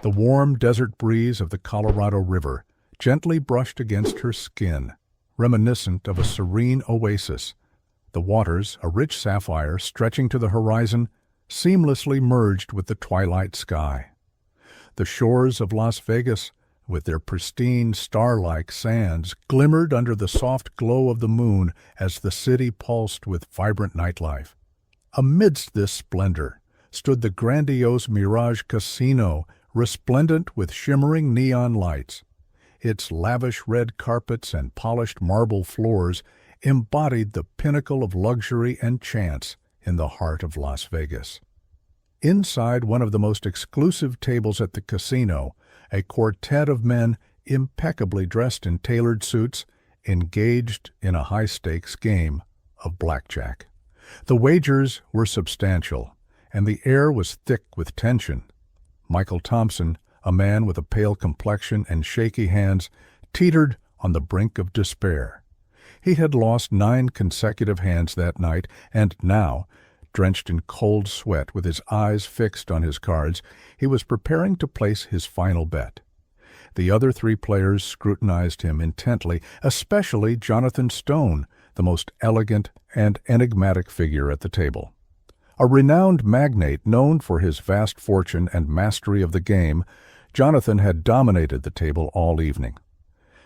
The warm desert breeze of the Colorado River gently brushed against her skin, reminiscent of a serene oasis. The waters, a rich sapphire stretching to the horizon, seamlessly merged with the twilight sky. The shores of Las Vegas, with their pristine star-like sands, glimmered under the soft glow of the moon as the city pulsed with vibrant nightlife. Amidst this splendor stood the grandiose Mirage Casino, resplendent with shimmering neon lights. Its lavish red carpets and polished marble floors embodied the pinnacle of luxury and chance in the heart of Las Vegas. Inside one of the most exclusive tables at the casino, a quartet of men impeccably dressed in tailored suits engaged in a high-stakes game of blackjack. The wagers were substantial, and the air was thick with tension. Michael Thompson, a man with a pale complexion and shaky hands, teetered on the brink of despair. He had lost 9 consecutive hands that night, and now, drenched in cold sweat with his eyes fixed on his cards, he was preparing to place his final bet. The other 3 players scrutinized him intently, especially Jonathan Stone, the most elegant and enigmatic figure at the table. A renowned magnate known for his vast fortune and mastery of the game, Jonathan had dominated the table all evening.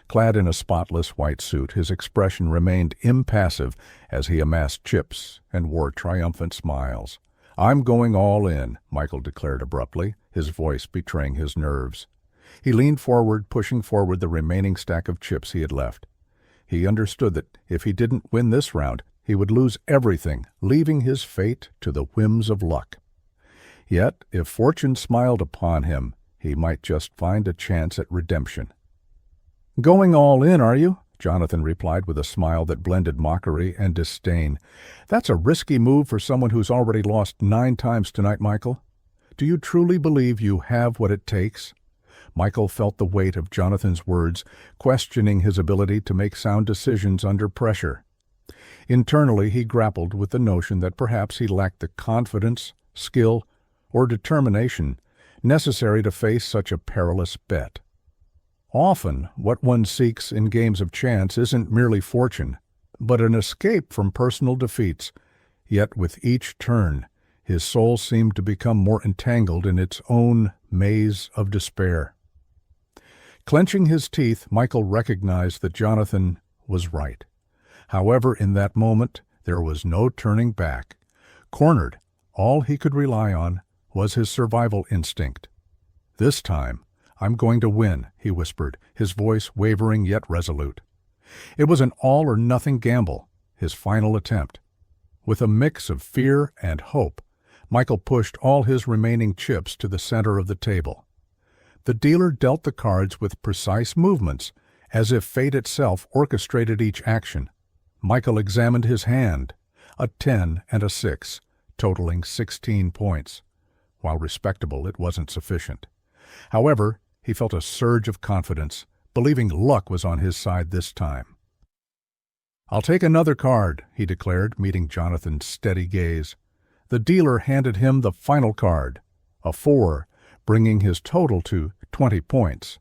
Clad in a spotless white suit, his expression remained impassive as he amassed chips and wore triumphant smiles. "I'm going all in," Michael declared abruptly, his voice betraying his nerves. He leaned forward, pushing forward the remaining stack of chips he had left. He understood that if he didn't win this round, he would lose everything, leaving his fate to the whims of luck. Yet, if fortune smiled upon him, he might just find a chance at redemption. "Going all in, are you?" Jonathan replied with a smile that blended mockery and disdain. "That's a risky move for someone who's already lost 9 times tonight, Michael. Do you truly believe you have what it takes?" Michael felt the weight of Jonathan's words, questioning his ability to make sound decisions under pressure. Internally, he grappled with the notion that perhaps he lacked the confidence, skill, or determination necessary to face such a perilous bet. Often, what one seeks in games of chance isn't merely fortune, but an escape from personal defeats. Yet with each turn, his soul seemed to become more entangled in its own maze of despair. Clenching his teeth, Michael recognized that Jonathan was right. However, in that moment, there was no turning back. Cornered, all he could rely on was his survival instinct. "This time, I'm going to win," he whispered, his voice wavering yet resolute. It was an all-or-nothing gamble, his final attempt. With a mix of fear and hope, Michael pushed all his remaining chips to the center of the table. The dealer dealt the cards with precise movements, as if fate itself orchestrated each action. Michael examined his hand, a 10 and a 6, totaling 16 points. While respectable, it wasn't sufficient. However, he felt a surge of confidence, believing luck was on his side this time. "I'll take another card," he declared, meeting Jonathan's steady gaze. The dealer handed him the final card, a 4, bringing his total to 20 points.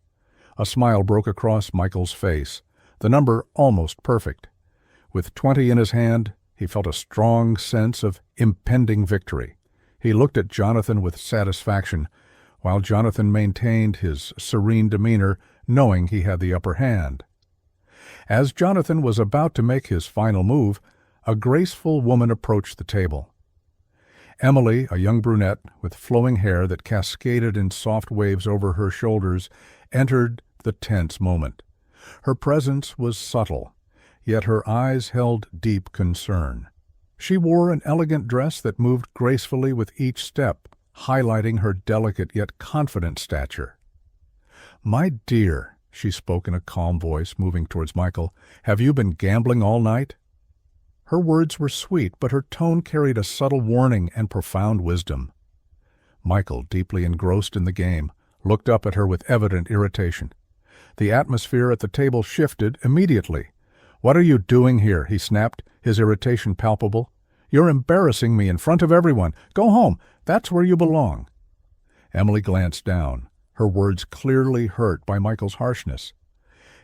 A smile broke across Michael's face, the number almost perfect. With 20 in his hand, he felt a strong sense of impending victory. He looked at Jonathan with satisfaction, while Jonathan maintained his serene demeanor, knowing he had the upper hand. As Jonathan was about to make his final move, a graceful woman approached the table. Emily, a young brunette with flowing hair that cascaded in soft waves over her shoulders, entered the tense moment. Her presence was subtle, yet her eyes held deep concern. She wore an elegant dress that moved gracefully with each step, highlighting her delicate yet confident stature. "My dear," she spoke in a calm voice, moving towards Michael, "have you been gambling all night?" Her words were sweet, but her tone carried a subtle warning and profound wisdom. Michael, deeply engrossed in the game, looked up at her with evident irritation. The atmosphere at the table shifted immediately. "What are you doing here?" he snapped, his irritation palpable. "You're embarrassing me in front of everyone. Go home. That's where you belong." Emily glanced down, her words clearly hurt by Michael's harshness.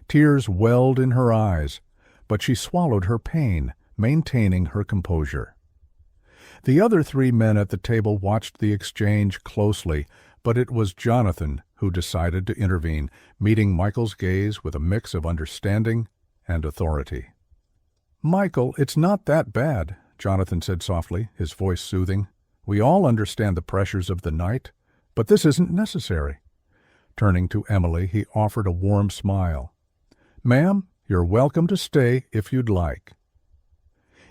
Tears welled in her eyes, but she swallowed her pain, maintaining her composure. The other 3 men at the table watched the exchange closely, but it was Jonathan who decided to intervene, meeting Michael's gaze with a mix of understanding and authority. "Michael, it's not that bad," Jonathan said softly, his voice soothing. "We all understand the pressures of the night, but this isn't necessary." Turning to Emily, he offered a warm smile. "Ma'am, you're welcome to stay if you'd like."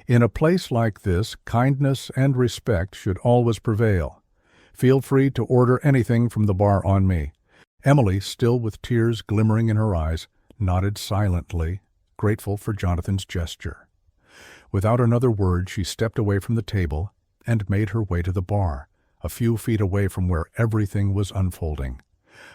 In a place like this, kindness and respect should always prevail. "Feel free to order anything from the bar on me." Emily, still with tears glimmering in her eyes, nodded silently, grateful for Jonathan's gesture. Without another word, she stepped away from the table and made her way to the bar, a few feet away from where everything was unfolding.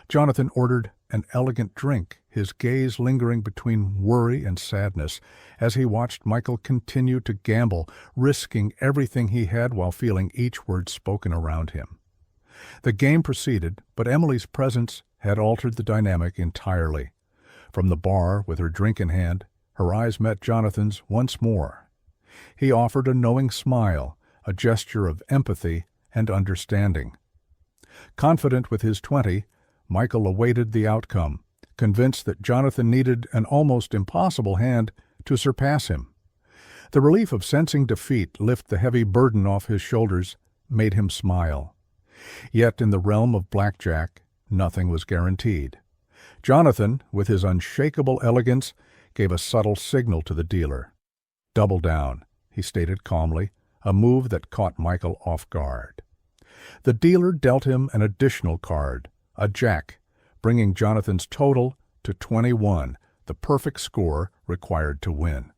Jonathan ordered an elegant drink, his gaze lingering between worry and sadness as he watched Michael continue to gamble, risking everything he had while feeling each word spoken around him. The game proceeded, but Emily's presence had altered the dynamic entirely. From the bar, with her drink in hand, her eyes met Jonathan's once more. He offered a knowing smile, a gesture of empathy and understanding. Confident with his 20, Michael awaited the outcome, convinced that Jonathan needed an almost impossible hand to surpass him. The relief of sensing defeat lift the heavy burden off his shoulders made him smile. Yet in the realm of blackjack, nothing was guaranteed. Jonathan, with his unshakable elegance, gave a subtle signal to the dealer. "Double down," he stated calmly, a move that caught Michael off guard. The dealer dealt him an additional card, a jack, bringing Jonathan's total to 21, the perfect score required to win.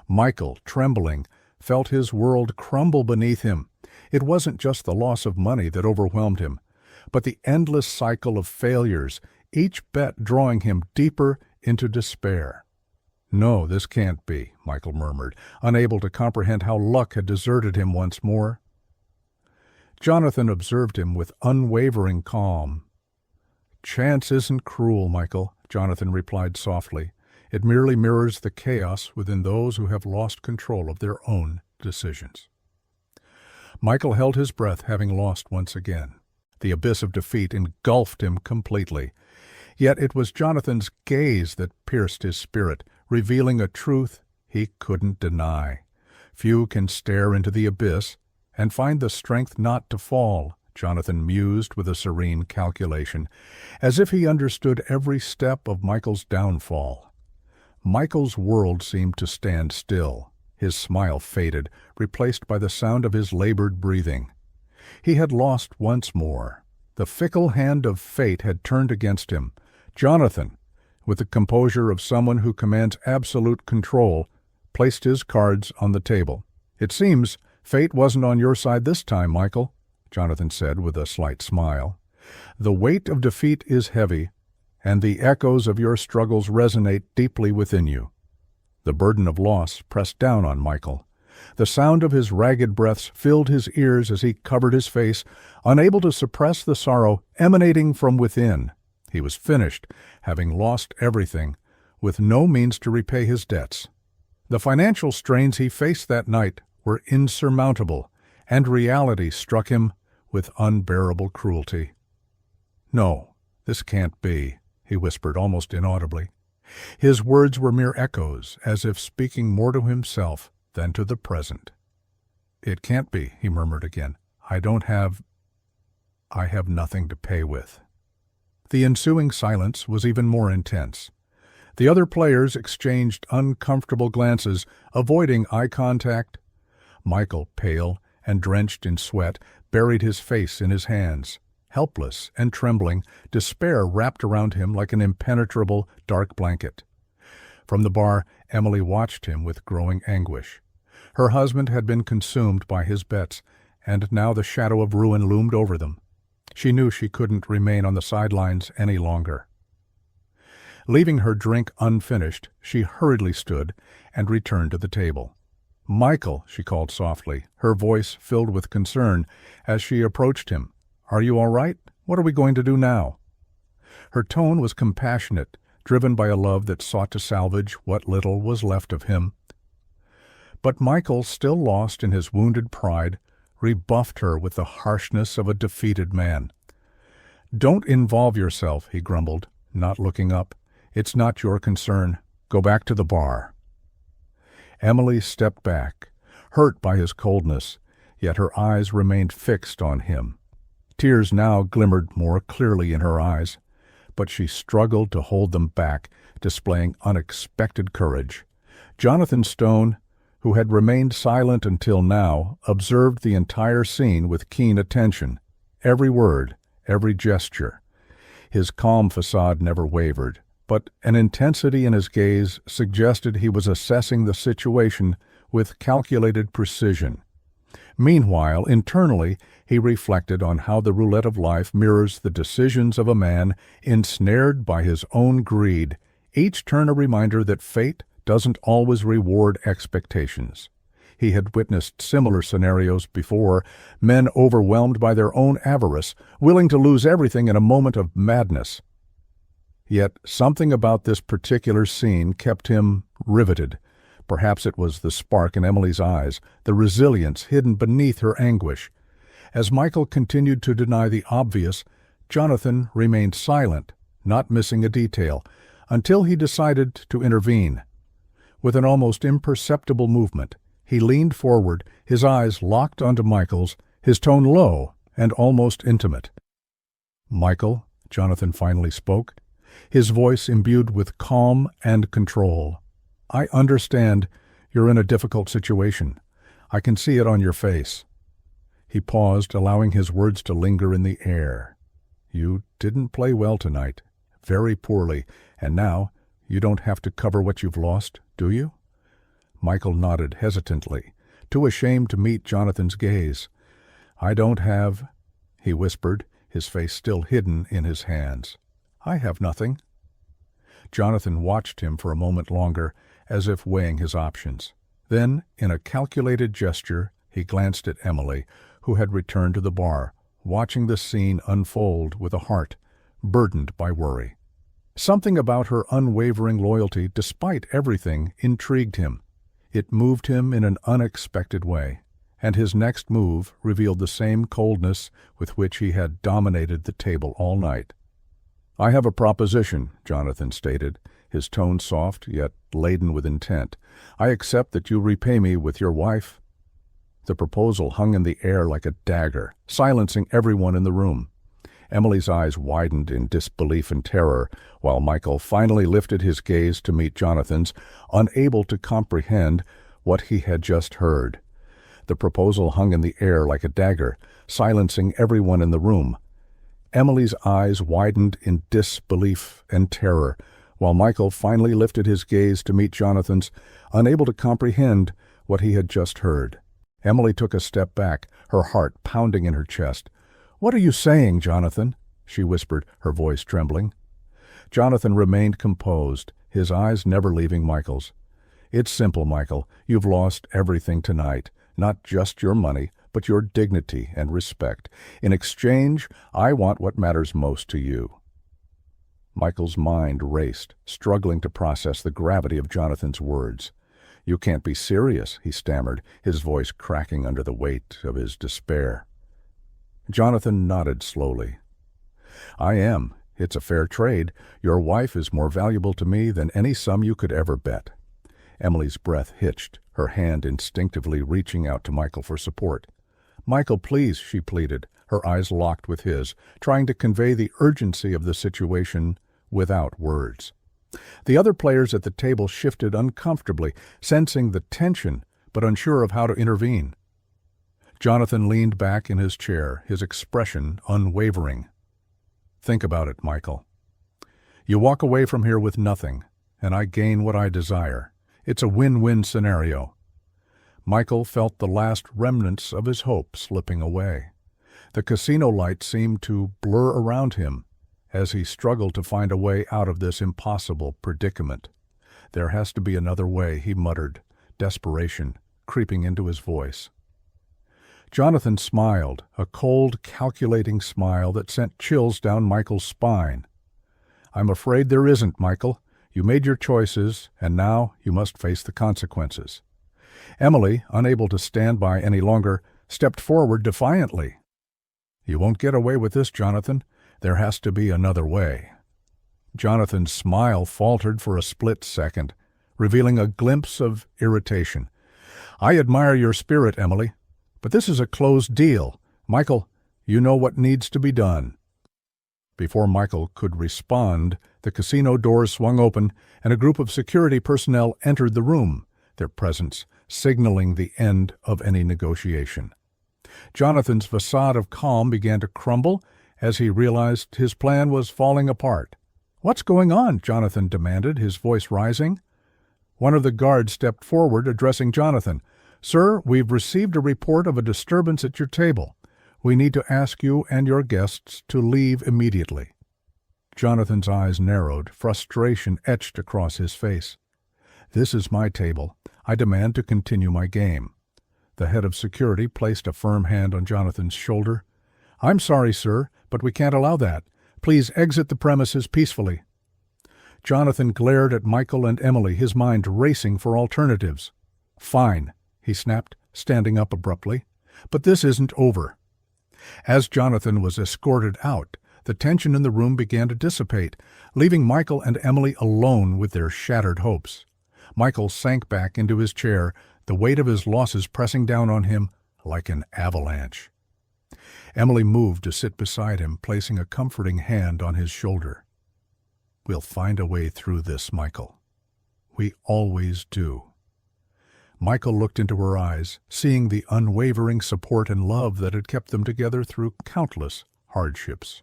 Michael, trembling, felt his world crumble beneath him. It wasn't just the loss of money that overwhelmed him, but the endless cycle of failures, each bet drawing him deeper into despair. "No, this can't be," Michael murmured, unable to comprehend how luck had deserted him once more. Jonathan observed him with unwavering calm. "Chance isn't cruel, Michael," Jonathan replied softly. "It merely mirrors the chaos within those who have lost control of their own decisions." Michael held his breath, having lost once again. The abyss of defeat engulfed him completely. Yet it was Jonathan's gaze that pierced his spirit, revealing a truth he couldn't deny. Few can stare into the abyss and find the strength not to fall, Jonathan mused with a serene calculation, as if he understood every step of Michael's downfall. Michael's world seemed to stand still. His smile faded, replaced by the sound of his labored breathing. He had lost once more. The fickle hand of fate had turned against him. Jonathan, with the composure of someone who commands absolute control, placed his cards on the table. "It seems fate wasn't on your side this time, Michael," Jonathan said with a slight smile. "The weight of defeat is heavy, and the echoes of your struggles resonate deeply within you." The burden of loss pressed down on Michael. The sound of his ragged breaths filled his ears as he covered his face, unable to suppress the sorrow emanating from within. He was finished, having lost everything, with no means to repay his debts. The financial strains he faced that night were insurmountable, and reality struck him with unbearable cruelty. "No, this can't be," he whispered almost inaudibly. His words were mere echoes, as if speaking more to himself than to the present. "It can't be," he murmured again. I have nothing to pay with." The ensuing silence was even more intense. The other players exchanged uncomfortable glances, avoiding eye contact. Michael, pale and drenched in sweat, buried his face in his hands. Helpless and trembling, despair wrapped around him like an impenetrable dark blanket. From the bar, Emily watched him with growing anguish. Her husband had been consumed by his bets, and now the shadow of ruin loomed over them. She knew she couldn't remain on the sidelines any longer. Leaving her drink unfinished, she hurriedly stood and returned to the table. "Michael," she called softly, her voice filled with concern as she approached him. "Are you all right? What are we going to do now?" Her tone was compassionate, driven by a love that sought to salvage what little was left of him. But Michael, still lost in his wounded pride, rebuffed her with the harshness of a defeated man. "Don't involve yourself," he grumbled, not looking up. "It's not your concern. Go back to the bar." Emily stepped back, hurt by his coldness, yet her eyes remained fixed on him. Tears now glimmered more clearly in her eyes, but she struggled to hold them back, displaying unexpected courage. Jonathan Stone, who had remained silent until now, observed the entire scene with keen attention, every word, every gesture. His calm facade never wavered, but an intensity in his gaze suggested he was assessing the situation with calculated precision. Meanwhile, internally, he reflected on how the roulette of life mirrors the decisions of a man ensnared by his own greed, each turn a reminder that fate doesn't always reward expectations. He had witnessed similar scenarios before, men overwhelmed by their own avarice, willing to lose everything in a moment of madness. Yet something about this particular scene kept him riveted. Perhaps it was the spark in Emily's eyes, the resilience hidden beneath her anguish. As Michael continued to deny the obvious, Jonathan remained silent, not missing a detail, until he decided to intervene. With an almost imperceptible movement, he leaned forward, his eyes locked onto Michael's, his tone low and almost intimate. "Michael," Jonathan finally spoke, his voice imbued with calm and control. "I understand you're in a difficult situation. I can see it on your face." He paused, allowing his words to linger in the air. "You didn't play well tonight, very poorly, and now you don't have to cover what you've lost, do you?" Michael nodded hesitantly, too ashamed to meet Jonathan's gaze. "I don't have," he whispered, his face still hidden in his hands. "I have nothing." Jonathan watched him for a moment longer, as if weighing his options. Then, in a calculated gesture, he glanced at Emily, who had returned to the bar, watching the scene unfold with a heart burdened by worry. Something about her unwavering loyalty, despite everything, intrigued him. It moved him in an unexpected way, and his next move revealed the same coldness with which he had dominated the table all night. "I have a proposition," Jonathan stated, his tone soft yet laden with intent. "I accept that you repay me with your wife." The proposal hung in the air like a dagger, silencing everyone in the room. Emily's eyes widened in disbelief and terror, while Michael finally lifted his gaze to meet Jonathan's, unable to comprehend what he had just heard. The proposal hung in the air like a dagger, silencing everyone in the room. Emily's eyes widened in disbelief and terror, while Michael finally lifted his gaze to meet Jonathan's, unable to comprehend what he had just heard. Emily took a step back, her heart pounding in her chest. "What are you saying, Jonathan?" she whispered, her voice trembling. Jonathan remained composed, his eyes never leaving Michael's. "It's simple, Michael. You've lost everything tonight. Not just your money, but your dignity and respect. In exchange, I want what matters most to you." Michael's mind raced, struggling to process the gravity of Jonathan's words. "You can't be serious," he stammered, his voice cracking under the weight of his despair. Jonathan nodded slowly. "I am. It's a fair trade. Your wife is more valuable to me than any sum you could ever bet." Emily's breath hitched, her hand instinctively reaching out to Michael for support. "Michael, please," she pleaded, her eyes locked with his, trying to convey the urgency of the situation without words. The other players at the table shifted uncomfortably, sensing the tension, but unsure of how to intervene. Jonathan leaned back in his chair, his expression unwavering. "Think about it, Michael. You walk away from here with nothing, and I gain what I desire. It's a win-win scenario." Michael felt the last remnants of his hope slipping away. The casino lights seemed to blur around him as he struggled to find a way out of this impossible predicament. "There has to be another way," he muttered, desperation creeping into his voice. Jonathan smiled, a cold, calculating smile that sent chills down Michael's spine. I'm afraid there isn't, Michael. You made your choices, and now you must face the consequences. Emily, unable to stand by any longer, stepped forward defiantly. You won't get away with this, Jonathan. There has to be another way. Jonathan's smile faltered for a split second, revealing a glimpse of irritation. I admire your spirit, Emily, but this is a closed deal. Michael, you know what needs to be done. Before Michael could respond, the casino doors swung open and a group of security personnel entered the room, their presence signaling the end of any negotiation. Jonathan's facade of calm began to crumble as he realized his plan was falling apart. What's going on? Jonathan demanded, his voice rising. One of the guards stepped forward, addressing Jonathan. Sir, we've received a report of a disturbance at your table. We need to ask you and your guests to leave immediately. Jonathan's eyes narrowed, frustration etched across his face. This is my table. I demand to continue my game. The head of security placed a firm hand on Jonathan's shoulder. I'm sorry, sir, but we can't allow that. Please exit the premises peacefully. Jonathan glared at Michael and Emily, his mind racing for alternatives. Fine, he snapped, standing up abruptly. But this isn't over. As Jonathan was escorted out, the tension in the room began to dissipate, leaving Michael and Emily alone with their shattered hopes. Michael sank back into his chair, the weight of his losses pressing down on him like an avalanche. Emily moved to sit beside him, placing a comforting hand on his shoulder. We'll find a way through this, Michael. We always do. Michael looked into her eyes, seeing the unwavering support and love that had kept them together through countless hardships.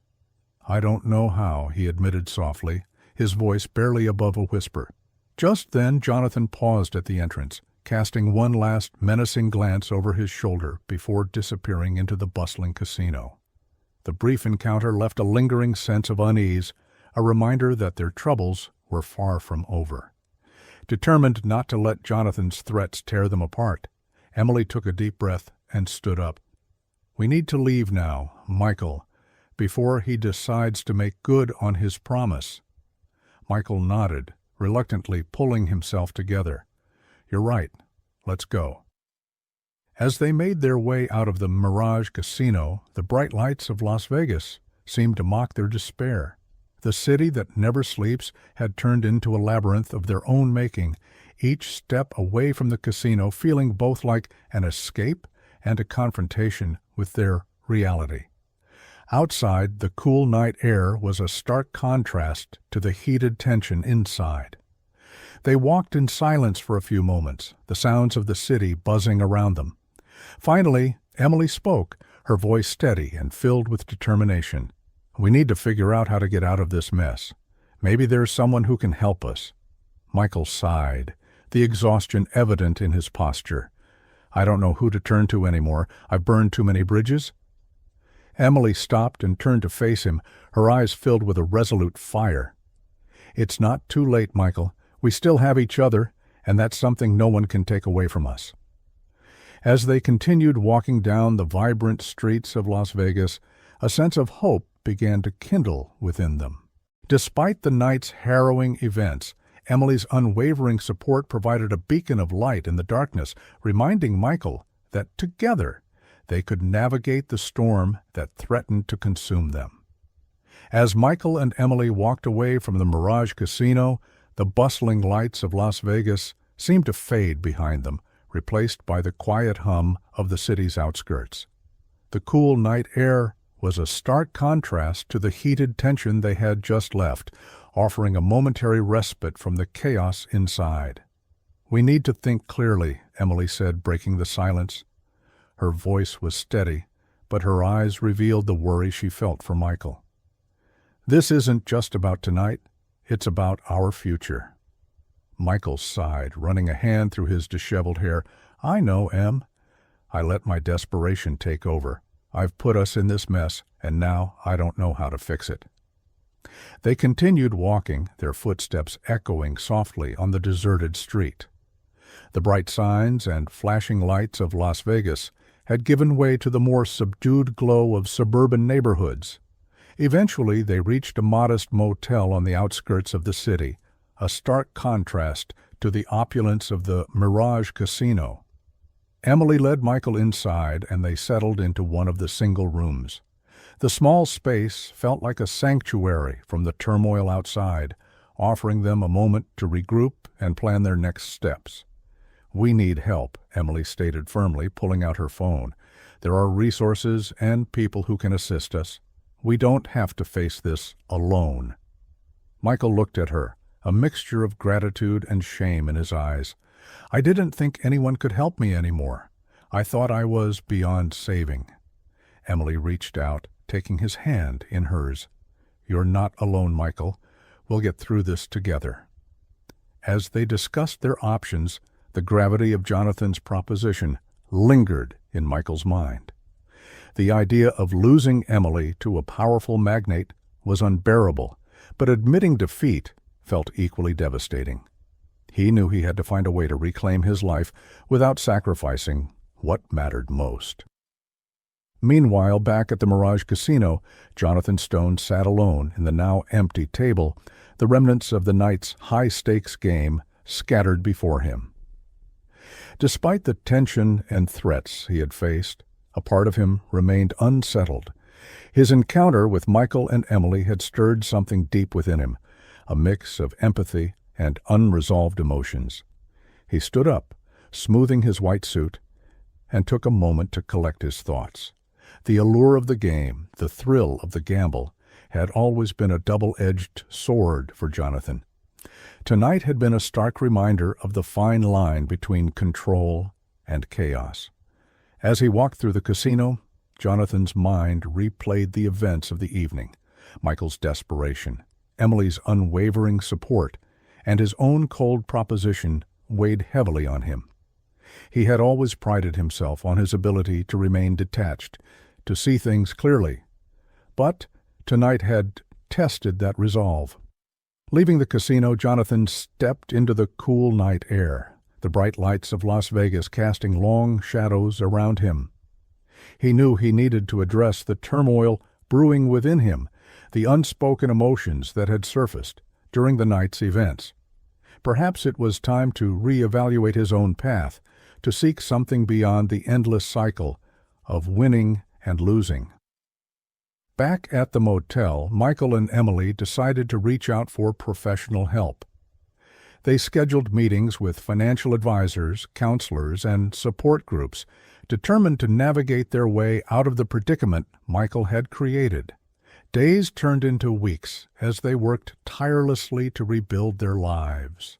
I don't know how, he admitted softly, his voice barely above a whisper. Just then Jonathan paused at the entrance, casting one last menacing glance over his shoulder before disappearing into the bustling casino. The brief encounter left a lingering sense of unease, a reminder that their troubles were far from over. Determined not to let Jonathan's threats tear them apart, Emily took a deep breath and stood up. We need to leave now, Michael, before he decides to make good on his promise. Michael nodded, reluctantly pulling himself together. You're right. Let's go. As they made their way out of the Mirage Casino, the bright lights of Las Vegas seemed to mock their despair. The city that never sleeps had turned into a labyrinth of their own making, each step away from the casino feeling both like an escape and a confrontation with their reality. Outside, the cool night air was a stark contrast to the heated tension inside. They walked in silence for a few moments, the sounds of the city buzzing around them. Finally, Emily spoke, her voice steady and filled with determination. We need to figure out how to get out of this mess. Maybe there's someone who can help us. Michael sighed, the exhaustion evident in his posture. I don't know who to turn to anymore. I've burned too many bridges. Emily stopped and turned to face him, her eyes filled with a resolute fire. It's not too late, Michael. We still have each other, and that's something no one can take away from us. As they continued walking down the vibrant streets of Las Vegas, a sense of hope began to kindle within them. Despite the night's harrowing events, Emily's unwavering support provided a beacon of light in the darkness, reminding Michael that together they could navigate the storm that threatened to consume them. As Michael and Emily walked away from the Mirage Casino, the bustling lights of Las Vegas seemed to fade behind them, replaced by the quiet hum of the city's outskirts. The cool night air was a stark contrast to the heated tension they had just left, offering a momentary respite from the chaos inside. We need to think clearly, Emily said, breaking the silence. Her voice was steady, but her eyes revealed the worry she felt for Michael. This isn't just about tonight, it's about our future. Michael sighed, running a hand through his disheveled hair. I know, Em. I let my desperation take over. I've put us in this mess, and now I don't know how to fix it. They continued walking, their footsteps echoing softly on the deserted street. The bright signs and flashing lights of Las Vegas had given way to the more subdued glow of suburban neighborhoods. Eventually, they reached a modest motel on the outskirts of the city, a stark contrast to the opulence of the Mirage Casino. Emily led Michael inside, and they settled into one of the single rooms. The small space felt like a sanctuary from the turmoil outside, offering them a moment to regroup and plan their next steps. "We need help," Emily stated firmly, pulling out her phone. "There are resources and people who can assist us. We don't have to face this alone." Michael looked at her, a mixture of gratitude and shame in his eyes. "I didn't think anyone could help me anymore. I thought I was beyond saving." Emily reached out, taking his hand in hers. "You're not alone, Michael. We'll get through this together." As they discussed their options, the gravity of Jonathan's proposition lingered in Michael's mind. The idea of losing Emily to a powerful magnate was unbearable, but admitting defeat felt equally devastating. He knew he had to find a way to reclaim his life without sacrificing what mattered most. Meanwhile, back at the Mirage Casino, Jonathan Stone sat alone in the now empty table, the remnants of the night's high-stakes game scattered before him. Despite the tension and threats he had faced, a part of him remained unsettled. His encounter with Michael and Emily had stirred something deep within him, a mix of empathy and unresolved emotions. He stood up, smoothing his white suit, and took a moment to collect his thoughts. The allure of the game, the thrill of the gamble, had always been a double-edged sword for Jonathan. Tonight had been a stark reminder of the fine line between control and chaos. As he walked through the casino, Jonathan's mind replayed the events of the evening, Michael's desperation, Emily's unwavering support, and his own cold proposition weighed heavily on him. He had always prided himself on his ability to remain detached, to see things clearly. But tonight had tested that resolve. Leaving the casino, Jonathan stepped into the cool night air, the bright lights of Las Vegas casting long shadows around him. He knew he needed to address the turmoil brewing within him, the unspoken emotions that had surfaced during the night's events. Perhaps it was time to reevaluate his own path, to seek something beyond the endless cycle of winning and losing. Back at the motel, Michael and Emily decided to reach out for professional help. They scheduled meetings with financial advisors, counselors, and support groups, determined to navigate their way out of the predicament Michael had created. Days turned into weeks as they worked tirelessly to rebuild their lives.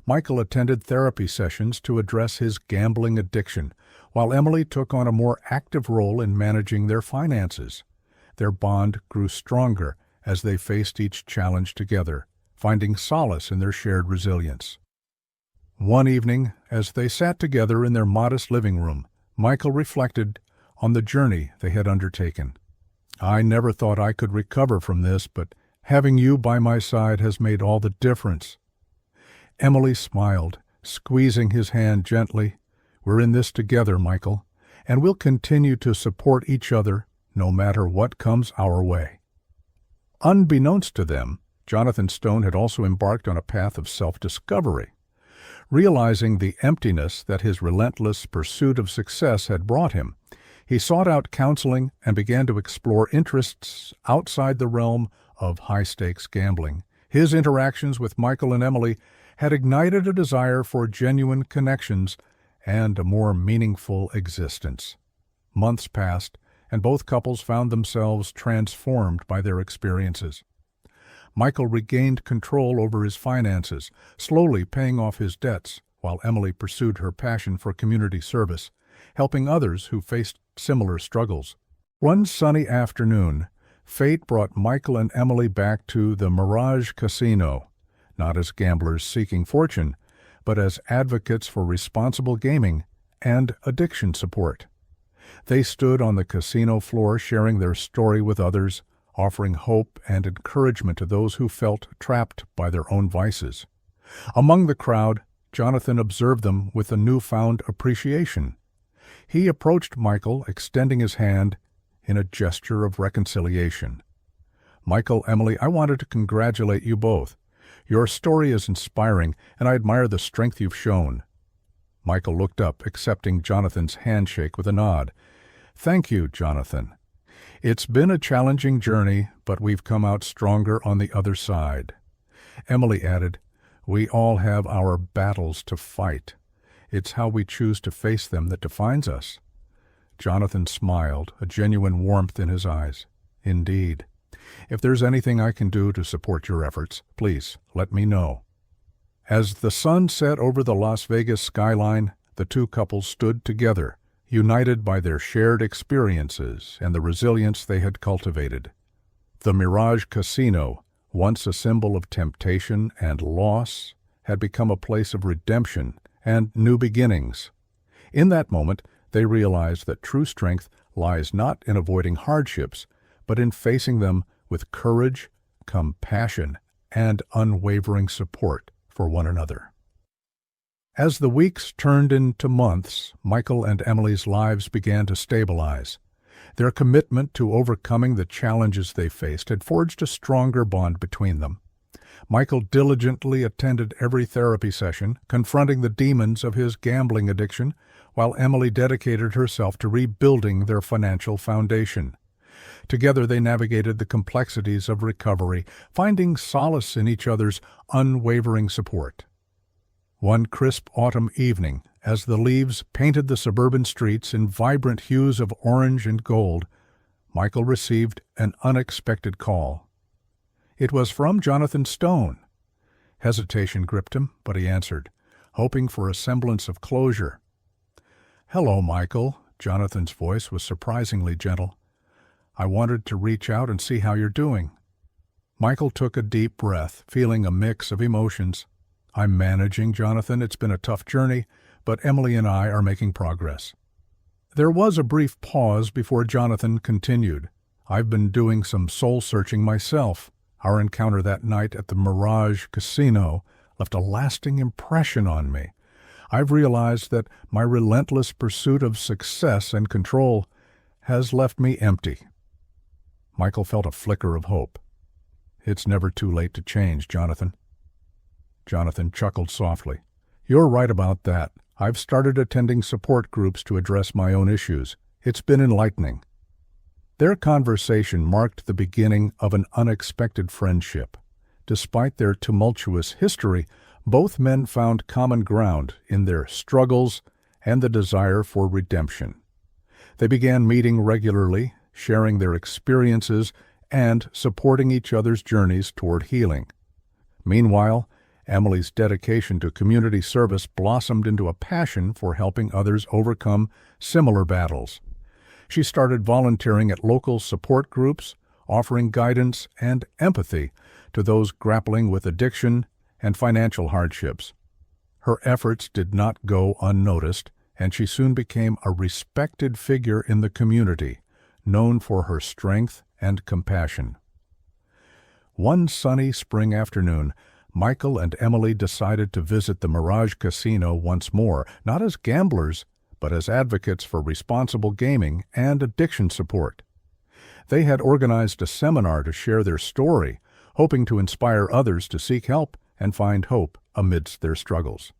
Michael attended therapy sessions to address his gambling addiction, while Emily took on a more active role in managing their finances. Their bond grew stronger as they faced each challenge together, finding solace in their shared resilience. One evening, as they sat together in their modest living room, Michael reflected on the journey they had undertaken. "I never thought I could recover from this, but having you by my side has made all the difference." Emily smiled, squeezing his hand gently. "We're in this together, Michael, and we'll continue to support each other no matter what comes our way." Unbeknownst to them, Jonathan Stone had also embarked on a path of self-discovery. Realizing the emptiness that his relentless pursuit of success had brought him, he sought out counseling and began to explore interests outside the realm of high-stakes gambling. His interactions with Michael and Emily had ignited a desire for genuine connections and a more meaningful existence. Months passed, and both couples found themselves transformed by their experiences. Michael regained control over his finances, slowly paying off his debts, while Emily pursued her passion for community service, helping others who faced similar struggles. One sunny afternoon, fate brought Michael and Emily back to the Mirage Casino, not as gamblers seeking fortune, but as advocates for responsible gaming and addiction support. They stood on the casino floor sharing their story with others, offering hope and encouragement to those who felt trapped by their own vices. Among the crowd, Jonathan observed them with a newfound appreciation. He approached Michael, extending his hand in a gesture of reconciliation. Michael, Emily, I wanted to congratulate you both. Your story is inspiring, and I admire the strength you've shown. Michael looked up, accepting Jonathan's handshake with a nod. Thank you, Jonathan. It's been a challenging journey, but we've come out stronger on the other side. Emily added, We all have our battles to fight. It's how we choose to face them that defines us. Jonathan smiled, a genuine warmth in his eyes. Indeed. If there's anything I can do to support your efforts, please let me know. As the sun set over the Las Vegas skyline, the two couples stood together, united by their shared experiences and the resilience they had cultivated. The Mirage Casino, once a symbol of temptation and loss, had become a place of redemption and new beginnings. In that moment, they realized that true strength lies not in avoiding hardships, but in facing them with courage, compassion, and unwavering support for one another. As the weeks turned into months, Michael and Emily's lives began to stabilize. Their commitment to overcoming the challenges they faced had forged a stronger bond between them. Michael diligently attended every therapy session, confronting the demons of his gambling addiction, while Emily dedicated herself to rebuilding their financial foundation. Together they navigated the complexities of recovery, finding solace in each other's unwavering support. One crisp autumn evening, as the leaves painted the suburban streets in vibrant hues of orange and gold, Michael received an unexpected call. It was from Jonathan Stone. Hesitation gripped him, but he answered, hoping for a semblance of closure. "Hello, Michael." Jonathan's voice was surprisingly gentle. "I wanted to reach out and see how you're doing." Michael took a deep breath, feeling a mix of emotions. "I'm managing, Jonathan. It's been a tough journey, but Emily and I are making progress." There was a brief pause before Jonathan continued. "I've been doing some soul-searching myself. Our encounter that night at the Mirage Casino left a lasting impression on me. I've realized that my relentless pursuit of success and control has left me empty." Michael felt a flicker of hope. "It's never too late to change, Jonathan." Jonathan chuckled softly. "You're right about that. I've started attending support groups to address my own issues. It's been enlightening." Their conversation marked the beginning of an unexpected friendship. Despite their tumultuous history, both men found common ground in their struggles and the desire for redemption. They began meeting regularly, sharing their experiences and supporting each other's journeys toward healing. Meanwhile, Emily's dedication to community service blossomed into a passion for helping others overcome similar battles. She started volunteering at local support groups, offering guidance and empathy to those grappling with addiction and financial hardships. Her efforts did not go unnoticed, and she soon became a respected figure in the community, known for her strength and compassion. One sunny spring afternoon, Michael and Emily decided to visit the Mirage Casino once more, not as gamblers, but as advocates for responsible gaming and addiction support. They had organized a seminar to share their story, hoping to inspire others to seek help and find hope amidst their struggles.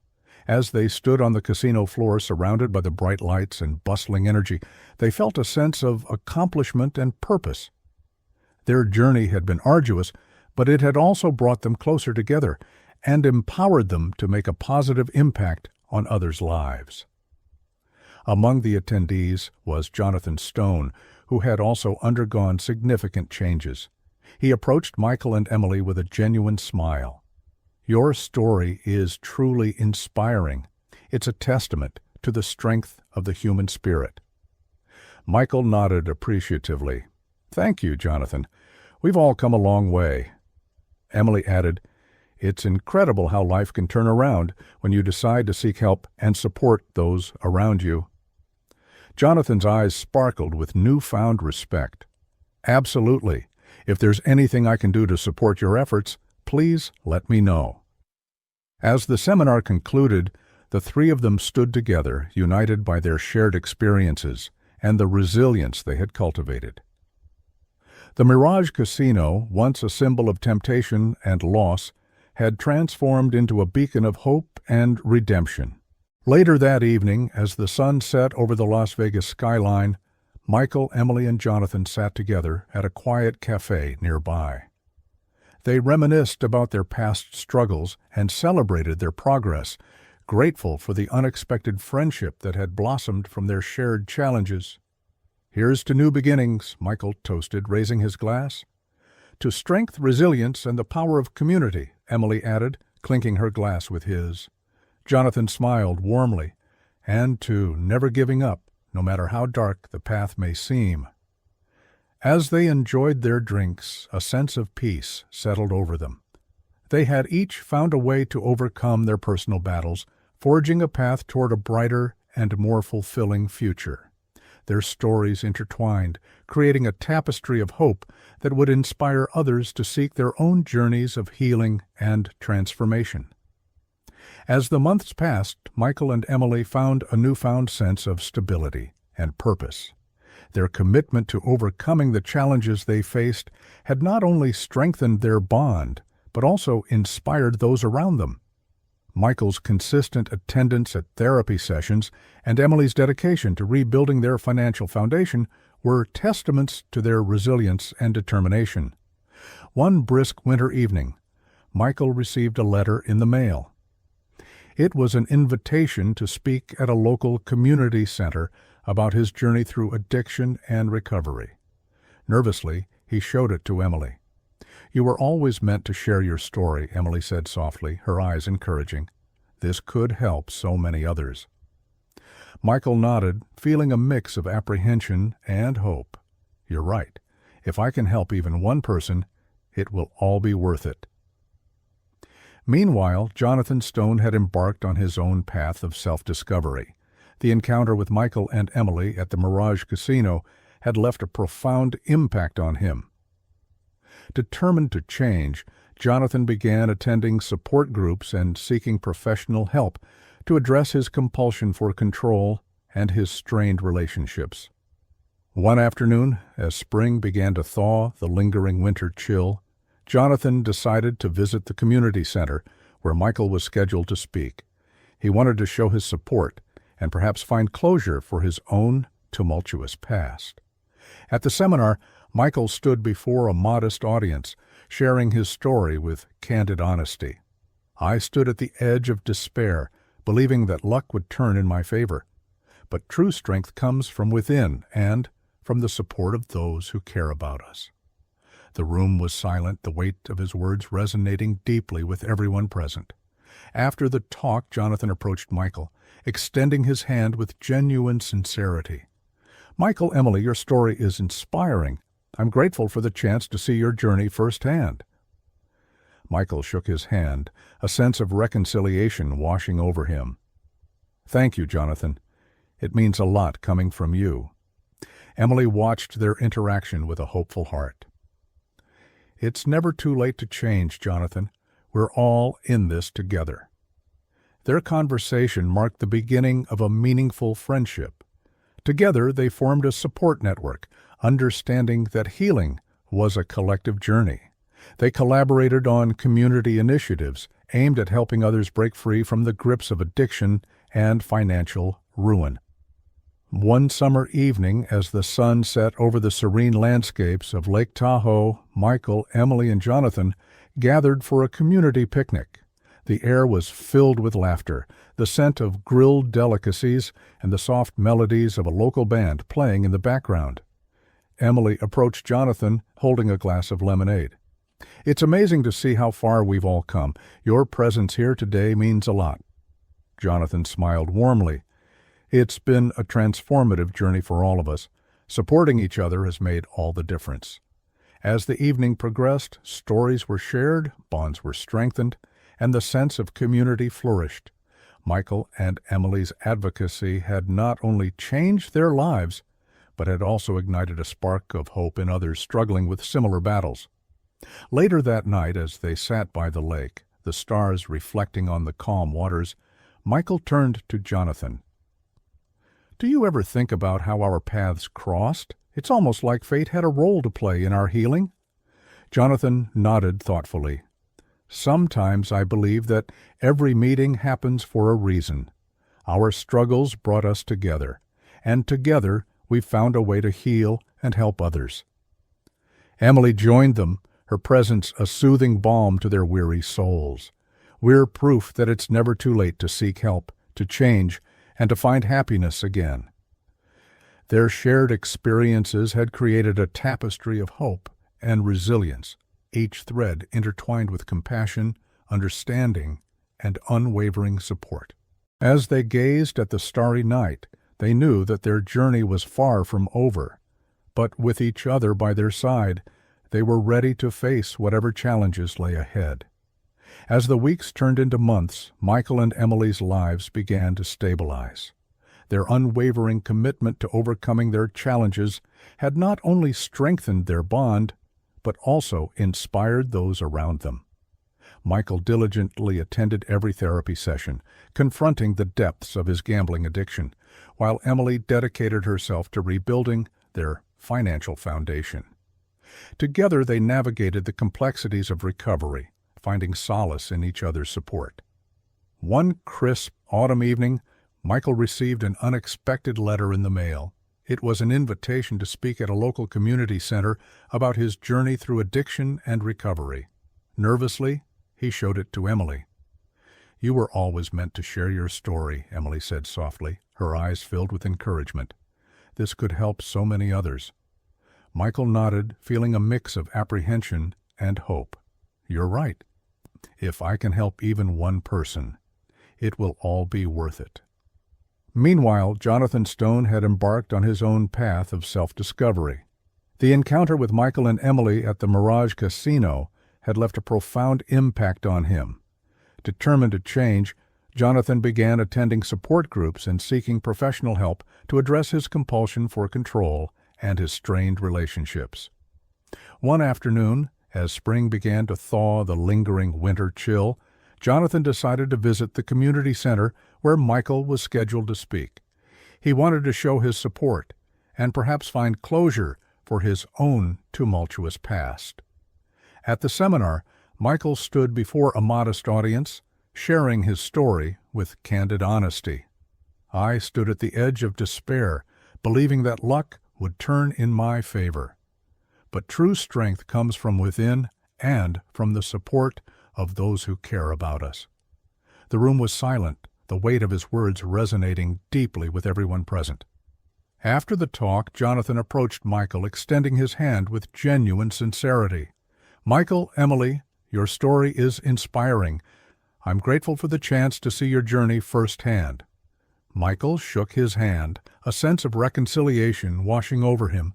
As they stood on the casino floor surrounded by the bright lights and bustling energy, they felt a sense of accomplishment and purpose. Their journey had been arduous, but it had also brought them closer together and empowered them to make a positive impact on others' lives. Among the attendees was Jonathan Stone, who had also undergone significant changes. He approached Michael and Emily with a genuine smile. "Your story is truly inspiring. It's a testament to the strength of the human spirit." Michael nodded appreciatively. "Thank you, Jonathan. We've all come a long way." Emily added, "It's incredible how life can turn around when you decide to seek help and support those around you." Jonathan's eyes sparkled with newfound respect. "Absolutely. If there's anything I can do to support your efforts, please let me know." As the seminar concluded, the three of them stood together, united by their shared experiences and the resilience they had cultivated. The Mirage Casino, once a symbol of temptation and loss, had transformed into a beacon of hope and redemption. Later that evening, as the sun set over the Las Vegas skyline, Michael, Emily, and Jonathan sat together at a quiet cafe nearby. They reminisced about their past struggles and celebrated their progress, grateful for the unexpected friendship that had blossomed from their shared challenges. "Here's to new beginnings," Michael toasted, raising his glass. "To strength, resilience, and the power of community," Emily added, clinking her glass with his. Jonathan smiled warmly. "And to never giving up, no matter how dark the path may seem." As they enjoyed their drinks, a sense of peace settled over them. They had each found a way to overcome their personal battles, forging a path toward a brighter and more fulfilling future. Their stories intertwined, creating a tapestry of hope that would inspire others to seek their own journeys of healing and transformation. As the months passed, Michael and Emily found a newfound sense of stability and purpose. Their commitment to overcoming the challenges they faced had not only strengthened their bond, but also inspired those around them. Michael's consistent attendance at therapy sessions and Emily's dedication to rebuilding their financial foundation were testaments to their resilience and determination. One brisk winter evening, Michael received a letter in the mail. It was an invitation to speak at a local community center about his journey through addiction and recovery. Nervously, he showed it to Emily. "You were always meant to share your story," Emily said softly, her eyes encouraging. "This could help so many others." Michael nodded, feeling a mix of apprehension and hope. "You're right. If I can help even one person, it will all be worth it." Meanwhile, Jonathan Stone had embarked on his own path of self-discovery. The encounter with Michael and Emily at the Mirage Casino had left a profound impact on him. Determined to change, Jonathan began attending support groups and seeking professional help to address his compulsion for control and his strained relationships. One afternoon, as spring began to thaw the lingering winter chill, Jonathan decided to visit the community center where Michael was scheduled to speak. He wanted to show his support and perhaps find closure for his own tumultuous past. At the seminar, Michael stood before a modest audience, sharing his story with candid honesty. "I stood at the edge of despair, believing that luck would turn in my favor. But true strength comes from within and from the support of those who care about us." The room was silent, the weight of his words resonating deeply with everyone present. After the talk, Jonathan approached Michael, extending his hand with genuine sincerity. "Michael, Emily, your story is inspiring. I'm grateful for the chance to see your journey firsthand." Michael shook his hand, a sense of reconciliation washing over him. "Thank you, Jonathan. It means a lot coming from you." Emily watched their interaction with a hopeful heart. "It's never too late to change, Jonathan. We're all in this together." Their conversation marked the beginning of a meaningful friendship. Together, they formed a support network, understanding that healing was a collective journey. They collaborated on community initiatives aimed at helping others break free from the grips of addiction and financial ruin. One summer evening, as the sun set over the serene landscapes of Lake Tahoe, Michael, Emily, and Jonathan gathered for a community picnic. The air was filled with laughter, the scent of grilled delicacies, and the soft melodies of a local band playing in the background. Emily approached Jonathan, holding a glass of lemonade. "It's amazing to see how far we've all come. Your presence here today means a lot." Jonathan smiled warmly. "It's been a transformative journey for all of us. Supporting each other has made all the difference." As the evening progressed, stories were shared, bonds were strengthened, and the sense of community flourished. Michael and Emily's advocacy had not only changed their lives, but had also ignited a spark of hope in others struggling with similar battles. Later that night, as they sat by the lake, the stars reflecting on the calm waters, Michael turned to Jonathan. "Do you ever think about how our paths crossed It's almost like fate had a role to play in our healing." Jonathan nodded thoughtfully. "Sometimes I believe that every meeting happens for a reason. Our struggles brought us together, and together we found a way to heal and help others." Emily joined them, her presence a soothing balm to their weary souls. "We're proof that it's never too late to seek help, to change, and to find happiness again." Their shared experiences had created a tapestry of hope and resilience, each thread intertwined with compassion, understanding, and unwavering support. As they gazed at the starry night, they knew that their journey was far from over, but with each other by their side, they were ready to face whatever challenges lay ahead. As the weeks turned into months, Michael and Emily's lives began to stabilize. Their unwavering commitment to overcoming their challenges had not only strengthened their bond, but also inspired those around them. Michael diligently attended every therapy session, confronting the depths of his gambling addiction, while Emily dedicated herself to rebuilding their financial foundation. Together they navigated the complexities of recovery, finding solace in each other's support. One crisp autumn evening, Michael received an unexpected letter in the mail. It was an invitation to speak at a local community center about his journey through addiction and recovery. Nervously, he showed it to Emily. "You were always meant to share your story," Emily said softly, her eyes filled with encouragement. "This could help so many others." Michael nodded, feeling a mix of apprehension and hope. "You're right. If I can help even one person, it will all be worth it." Meanwhile, Jonathan Stone had embarked on his own path of self-discovery. The encounter with Michael and Emily at the Mirage Casino had left a profound impact on him. Determined to change, Jonathan began attending support groups and seeking professional help to address his compulsion for control and his strained relationships. One afternoon, as spring began to thaw the lingering winter chill, Jonathan decided to visit the community center where Michael was scheduled to speak. He wanted to show his support and perhaps find closure for his own tumultuous past. At the seminar, Michael stood before a modest audience, sharing his story with candid honesty. "I stood at the edge of despair, believing that luck would turn in my favor. But true strength comes from within and from the support of those who care about us." The room was silent, the weight of his words resonating deeply with everyone present. After the talk, Jonathan approached Michael, extending his hand with genuine sincerity. "Michael, Emily, your story is inspiring. I'm grateful for the chance to see your journey firsthand." Michael shook his hand, a sense of reconciliation washing over him.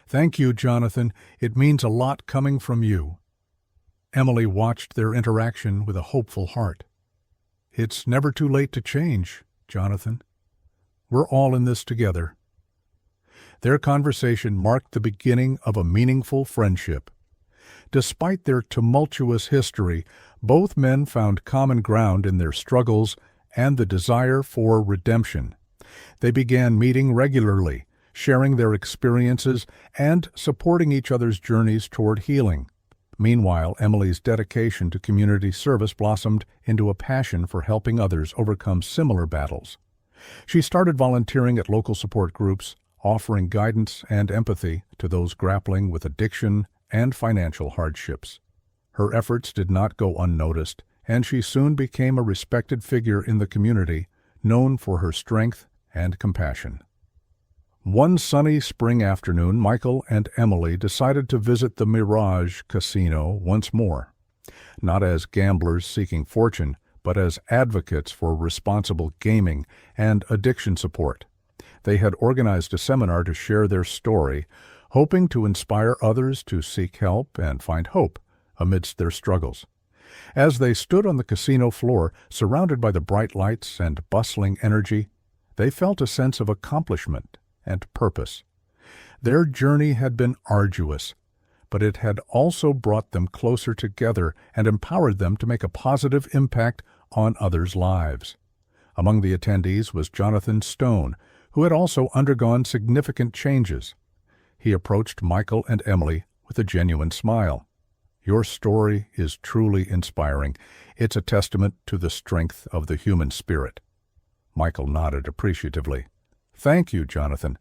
"Thank you, Jonathan. It means a lot coming from you." Emily watched their interaction with a hopeful heart. "It's never too late to change, Jonathan. We're all in this together." Their conversation marked the beginning of a meaningful friendship. Despite their tumultuous history, both men found common ground in their struggles and the desire for redemption. They began meeting regularly, sharing their experiences and supporting each other's journeys toward healing. Meanwhile, Emily's dedication to community service blossomed into a passion for helping others overcome similar battles. She started volunteering at local support groups, offering guidance and empathy to those grappling with addiction and financial hardships. Her efforts did not go unnoticed, and she soon became a respected figure in the community, known for her strength and compassion. One sunny spring afternoon, Michael and Emily decided to visit the Mirage Casino once more, not as gamblers seeking fortune, but as advocates for responsible gaming and addiction support. They had organized a seminar to share their story, hoping to inspire others to seek help and find hope amidst their struggles. As they stood on the casino floor, surrounded by the bright lights and bustling energy, they felt a sense of accomplishment and purpose. Their journey had been arduous, but it had also brought them closer together and empowered them to make a positive impact on others' lives. Among the attendees was Jonathan Stone, who had also undergone significant changes. He approached Michael and Emily with a genuine smile. "Your story is truly inspiring. It's a testament to the strength of the human spirit." Michael nodded appreciatively. "Thank you, Jonathan.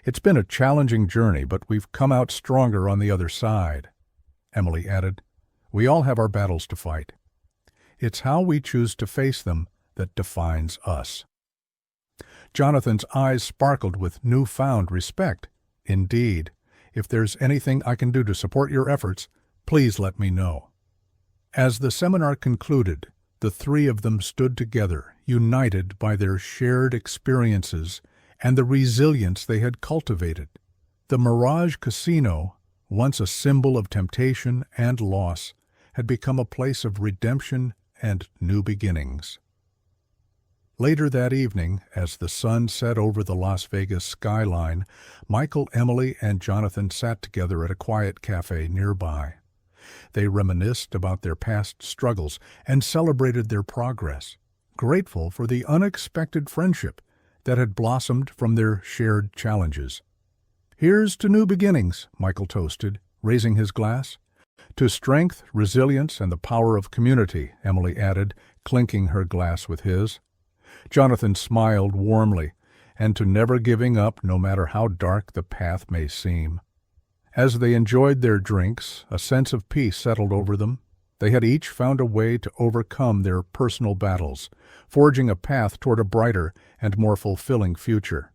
It's been a challenging journey, but we've come out stronger on the other side." Emily added, "We all have our battles to fight. It's how we choose to face them that defines us." Jonathan's eyes sparkled with newfound respect. "Indeed. If there's anything I can do to support your efforts, please let me know." As the seminar concluded, the three of them stood together, united by their shared experiences and the resilience they had cultivated. The Mirage Casino, once a symbol of temptation and loss, had become a place of redemption and new beginnings. Later that evening, as the sun set over the Las Vegas skyline, Michael, Emily, and Jonathan sat together at a quiet cafe nearby. They reminisced about their past struggles and celebrated their progress, grateful for the unexpected friendship that had blossomed from their shared challenges. "Here's to new beginnings," Michael toasted, raising his glass. "To strength, resilience, and the power of community," Emily added, clinking her glass with his. Jonathan smiled warmly, "and to never giving up no matter how dark the path may seem." As they enjoyed their drinks, a sense of peace settled over them. They had each found a way to overcome their personal battles, forging a path toward a brighter and more fulfilling future.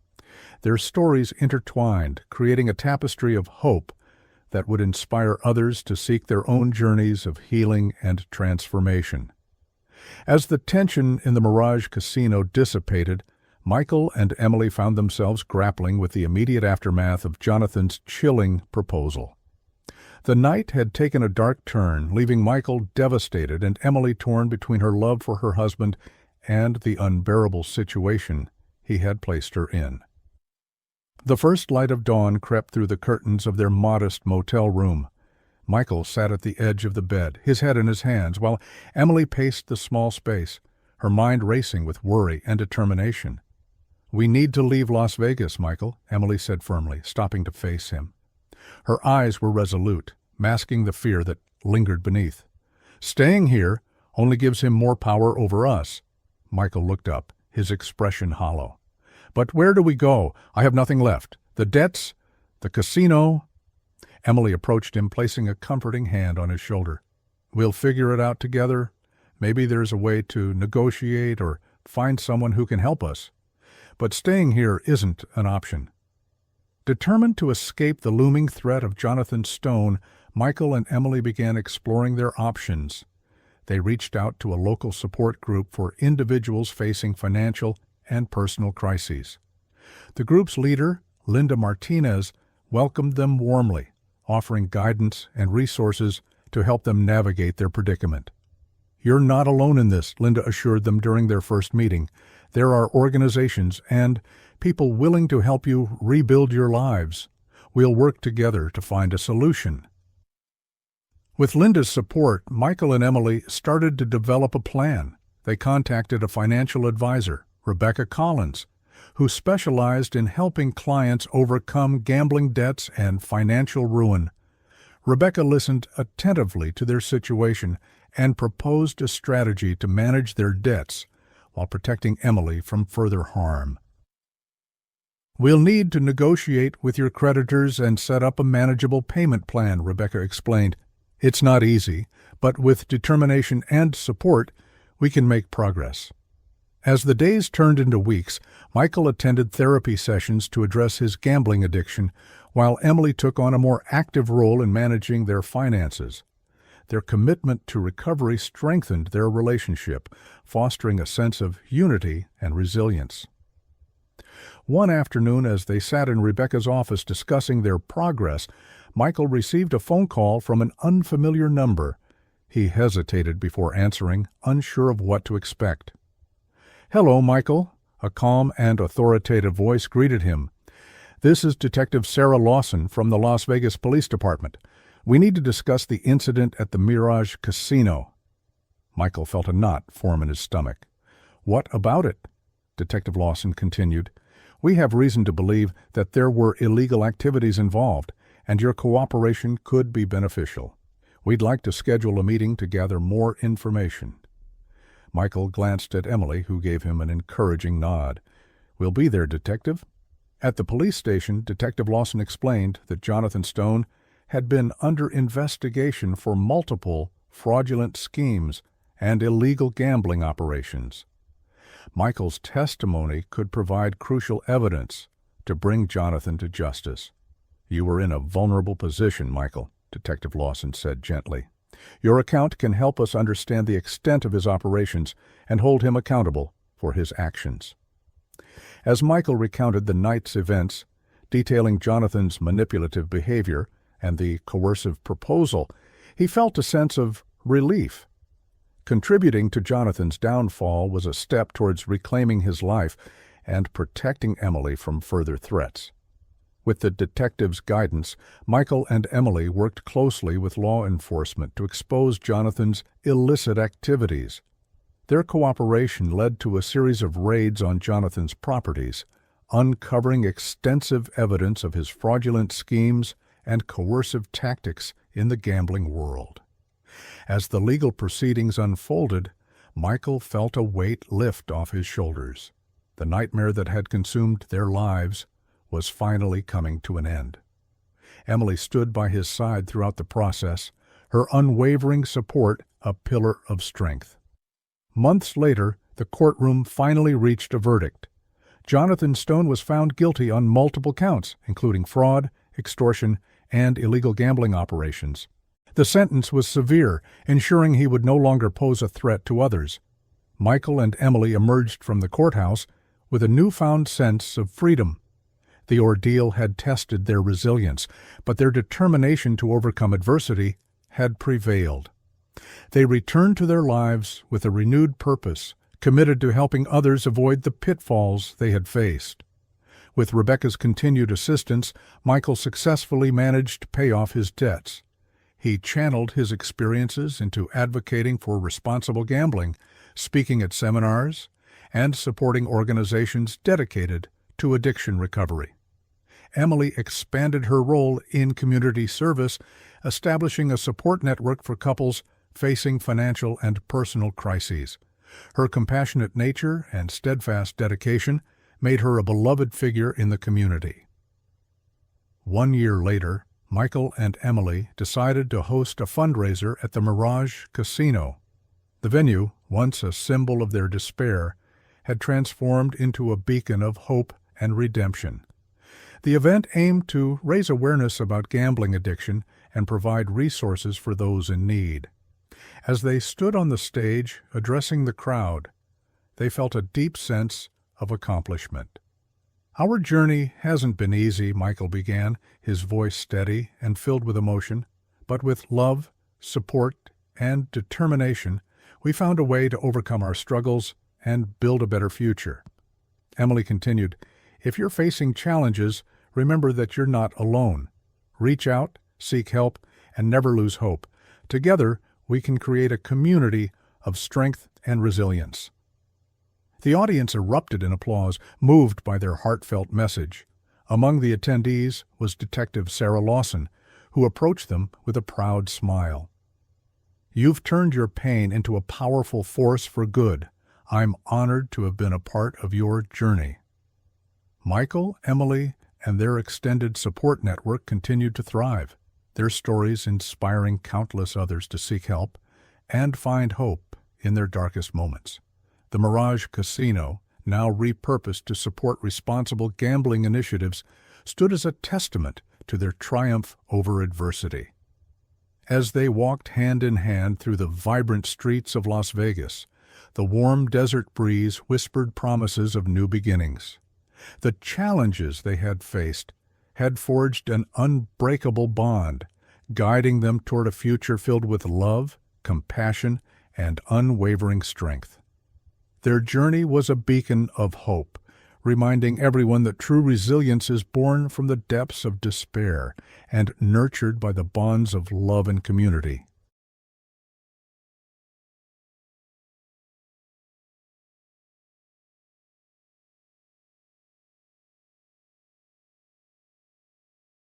Their stories intertwined, creating a tapestry of hope that would inspire others to seek their own journeys of healing and transformation. As the tension in the Mirage Casino dissipated, Michael and Emily found themselves grappling with the immediate aftermath of Jonathan's chilling proposal. The night had taken a dark turn, leaving Michael devastated and Emily torn between her love for her husband and the unbearable situation he had placed her in. The first light of dawn crept through the curtains of their modest motel room. Michael sat at the edge of the bed, his head in his hands, while Emily paced the small space, her mind racing with worry and determination. "We need to leave Las Vegas, Michael," Emily said firmly, stopping to face him. Her eyes were resolute, masking the fear that lingered beneath. "Staying here only gives him more power over us." Michael looked up, his expression hollow. "But where do we go? I have nothing left. The debts, the casino." Emily approached him, placing a comforting hand on his shoulder. "We'll figure it out together. Maybe there's a way to negotiate or find someone who can help us. But staying here isn't an option." Determined to escape the looming threat of Jonathan Stone, Michael and Emily began exploring their options. They reached out to a local support group for individuals facing financial and personal crises. The group's leader, Linda Martinez, welcomed them warmly, offering guidance and resources to help them navigate their predicament. "You're not alone in this," Linda assured them during their first meeting. "There are organizations and people willing to help you rebuild your lives. We'll work together to find a solution." With Linda's support, Michael and Emily started to develop a plan. They contacted a financial advisor, Rebecca Collins, who specialized in helping clients overcome gambling debts and financial ruin. Rebecca listened attentively to their situation and proposed a strategy to manage their debts while protecting Emily from further harm. "We'll need to negotiate with your creditors and set up a manageable payment plan," Rebecca explained. "It's not easy, but with determination and support, we can make progress." As the days turned into weeks, Michael attended therapy sessions to address his gambling addiction, while Emily took on a more active role in managing their finances. Their commitment to recovery strengthened their relationship, fostering a sense of unity and resilience. One afternoon, as they sat in Rebecca's office discussing their progress, Michael received a phone call from an unfamiliar number. He hesitated before answering, unsure of what to expect. "Hello, Michael," a calm and authoritative voice greeted him. "This is Detective Sarah Lawson from the Las Vegas Police Department. We need to discuss the incident at the Mirage Casino." Michael felt a knot form in his stomach. "What about it?" Detective Lawson continued. We have reason to believe that there were illegal activities involved, and your cooperation could be beneficial. We'd like to schedule a meeting to gather more information." Michael glanced at Emily, who gave him an encouraging nod. "We'll be there, Detective." At the police station, Detective Lawson explained that Jonathan Stone had been under investigation for multiple fraudulent schemes and illegal gambling operations. Michael's testimony could provide crucial evidence to bring Jonathan to justice. "You were in a vulnerable position, Michael," Detective Lawson said gently. "Your account can help us understand the extent of his operations and hold him accountable for his actions." As Michael recounted the night's events, detailing Jonathan's manipulative behavior and the coercive proposal, he felt a sense of relief. Contributing to Jonathan's downfall was a step towards reclaiming his life and protecting Emily from further threats. With the detective's guidance, Michael and Emily worked closely with law enforcement to expose Jonathan's illicit activities. Their cooperation led to a series of raids on Jonathan's properties, uncovering extensive evidence of his fraudulent schemes and coercive tactics in the gambling world. As the legal proceedings unfolded, Michael felt a weight lift off his shoulders. The nightmare that had consumed their lives was finally coming to an end. Emily stood by his side throughout the process, her unwavering support a pillar of strength. Months later, the courtroom finally reached a verdict. Jonathan Stone was found guilty on multiple counts, including fraud, extortion, and illegal gambling operations. The sentence was severe, ensuring he would no longer pose a threat to others. Michael and Emily emerged from the courthouse with a newfound sense of freedom. The ordeal had tested their resilience, but their determination to overcome adversity had prevailed. They returned to their lives with a renewed purpose, committed to helping others avoid the pitfalls they had faced. With Rebecca's continued assistance, Michael successfully managed to pay off his debts. He channeled his experiences into advocating for responsible gambling, speaking at seminars, and supporting organizations dedicated to addiction recovery. Emily expanded her role in community service, establishing a support network for couples facing financial and personal crises. Her compassionate nature and steadfast dedication made her a beloved figure in the community. 1 year later, Michael and Emily decided to host a fundraiser at the Mirage Casino. The venue, once a symbol of their despair, had transformed into a beacon of hope and redemption. The event aimed to raise awareness about gambling addiction and provide resources for those in need. As they stood on the stage addressing the crowd, they felt a deep sense of accomplishment. "Our journey hasn't been easy," Michael began, his voice steady and filled with emotion. "But with love, support, and determination, we found a way to overcome our struggles and build a better future." Emily continued, "If you're facing challenges, remember that you're not alone. Reach out, seek help, and never lose hope. Together, we can create a community of strength and resilience." The audience erupted in applause, moved by their heartfelt message. Among the attendees was Detective Sarah Lawson, who approached them with a proud smile. "You've turned your pain into a powerful force for good. I'm honored to have been a part of your journey." Michael, Emily, and their extended support network continued to thrive, their stories inspiring countless others to seek help and find hope in their darkest moments. The Mirage Casino, now repurposed to support responsible gambling initiatives, stood as a testament to their triumph over adversity. As they walked hand in hand through the vibrant streets of Las Vegas, the warm desert breeze whispered promises of new beginnings. The challenges they had faced had forged an unbreakable bond, guiding them toward a future filled with love, compassion, and unwavering strength. Their journey was a beacon of hope, reminding everyone that true resilience is born from the depths of despair and nurtured by the bonds of love and community.